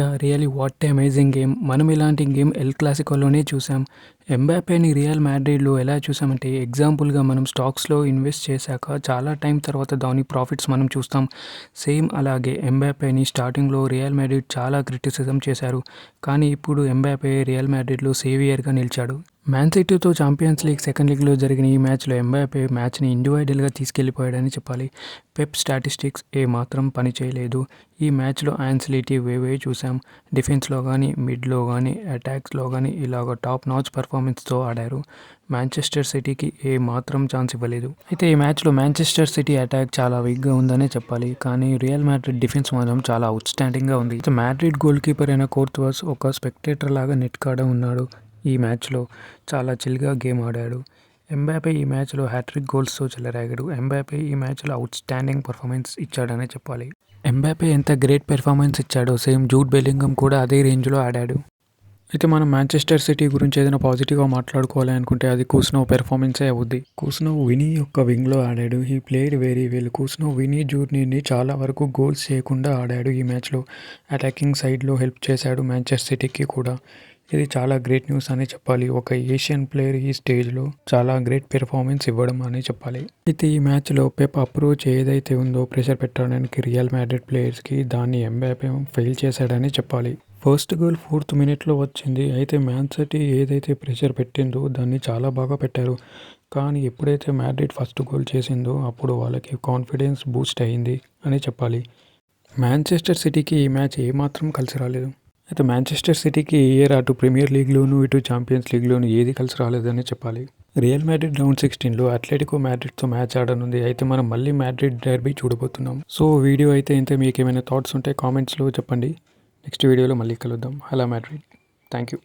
Really what a amazing game. మనం ఇలాంటి game L క్లాసికోలోనే చూసాం. ఎంబాపేని రియల్ మాడ్రిడ్లో ఎలా చూసామంటే ఎగ్జాంపుల్గా మనం స్టాక్స్లో ఇన్వెస్ట్ చేశాక చాలా టైం తర్వాత దాని ప్రాఫిట్స్ మనం చూస్తాం. సేమ్ అలాగే ఎంబాపేని స్టార్టింగ్లో రియల్ మాడ్రిడ్ చాలా క్రిటిసిజం చేశారు. కానీ ఇప్పుడు ఎంబాపే రియల్ మాడ్రిడ్లో సేవియర్గా నిలిచాడు. మ్యాన్ సిటీతో ఛాంపియన్స్ లీగ్ సెకండ్ లీగ్లో జరిగిన ఈ మ్యాచ్లో ఎంబాపే మ్యాచ్ని ఇండివిజువల్గా తీసుకెళ్లిపోయాడని చెప్పాలి. పెప్ స్టాటిస్టిక్స్ మాత్రం పని చేయలేదు. ఈ మ్యాచ్లో ఆన్సిలిటీ వేవే చూసాం. డిఫెన్స్లో కానీ మిడ్లో కానీ అటాక్స్లో కానీ ఇలాగ టాప్ నాచ్ పర్ఫార్మెన్స్తో ఆడారు. మాంచెస్టర్ సిటీకి మాత్రం ఛాన్స్ ఇవ్వలేదు. అయితే ఈ మ్యాచ్లో మాంచెస్టర్ సిటీ అటాక్ చాలా వీక్గా ఉందనే చెప్పాలి. కానీ రియల్ మాడ్రిడ్ డిఫెన్స్ మాత్రం చాలా అవుట్స్టాండింగ్గా ఉంది. మాడ్రిడ్ గోల్ కీపర్ అయిన కోర్తువాస్ ఒక స్పెక్టేటర్ లాగా నెట్ కాడ ఉన్నాడు. ఈ మ్యాచ్లో చాలా చిల్గా గేమ్ ఆడాడు. ఎంబాపే ఈ మ్యాచ్లో హ్యాట్రిక్ గోల్స్తో చెలరేగాడు. ఎంబాపే ఈ మ్యాచ్లో అవుట్స్టాండింగ్ పర్ఫార్మెన్స్ ఇచ్చాడనే చెప్పాలి. ఎంబాపే ఎంత గ్రేట్ పెర్ఫార్మెన్స్ ఇచ్చాడో సేమ్ జూడ్ బెల్లింగమ్ కూడా అదే రేంజ్లో ఆడాడు. అయితే మనం మాంచెస్టర్ సిటీ గురించి ఏదైనా పాజిటివ్గా మాట్లాడుకోవాలి అనుకుంటే అది కూస్నో పెర్ఫార్మెన్సే అవుద్ది. కూస్నో వినీ యొక్క వింగ్లో ఆడాడు. ఈ ప్లేయర్ వెరీ వెల్. కూస్నో వినీ జూనియర్ని చాలా వరకు గోల్స్ చేయకుండా ఆడాడు. ఈ మ్యాచ్లో అటాకింగ్ సైడ్లో హెల్ప్ చేశాడు మాంచెస్టర్ సిటీకి కూడా. ఇది చాలా గ్రేట్ న్యూస్ అని చెప్పాలి. ఒక ఏషియన్ ప్లేయర్ ఈ స్టేజ్లో చాలా గ్రేట్ పెర్ఫార్మెన్స్ ఇవ్వడం అని చెప్పాలి. అయితే ఈ మ్యాచ్లో పెప్ అప్రోచ్ ఏదైతే ఉందో ప్రెషర్ పెట్టడానికి రియల్ మాడ్రిడ్ ప్లేయర్స్కి దాన్ని ఎంబాపే ఫెయిల్ చేశాడని చెప్పాలి. ఫస్ట్ గోల్ 4th మినిట్లో వచ్చింది. అయితే మ్యాన్ సిటీ ఏదైతే ప్రెషర్ పెట్టిందో దాన్ని చాలా బాగా పెట్టారు. కానీ ఎప్పుడైతే మాడ్రిడ్ ఫస్ట్ గోల్ చేసిందో అప్పుడు వాళ్ళకి కాన్ఫిడెన్స్ బూస్ట్ అయింది అని చెప్పాలి. మాంచెస్టర్ సిటీకి ఈ మ్యాచ్ ఏమాత్రం కలిసి రాలేదు. అయితే మాంచెస్టర్ సిటీకి ఈ ఇయర్ అటు ప్రీమియర్ లీగ్లోనూ ఇటు ఛాంపియన్స్ లీగ్లోనూ ఏది కలిసి రాలేదని చెప్పాలి. రియల్ మాడ్రిడ్ రౌండ్ 16లో అథ్లెటికో మాడ్రిడ్తో మ్యాచ్ ఆడనుంది. అయితే మనం మళ్ళీ మాడ్రిడ్ డెర్బీ చూడబోతున్నాం. సో వీడియో అయితే ఇంతే. మీకు ఏమైనా థాట్స్ ఉంటే కామెంట్స్లో చెప్పండి. నెక్స్ట్ వీడియోలో మళ్ళీ కలుద్దాం. Hello Madrid. Thank you.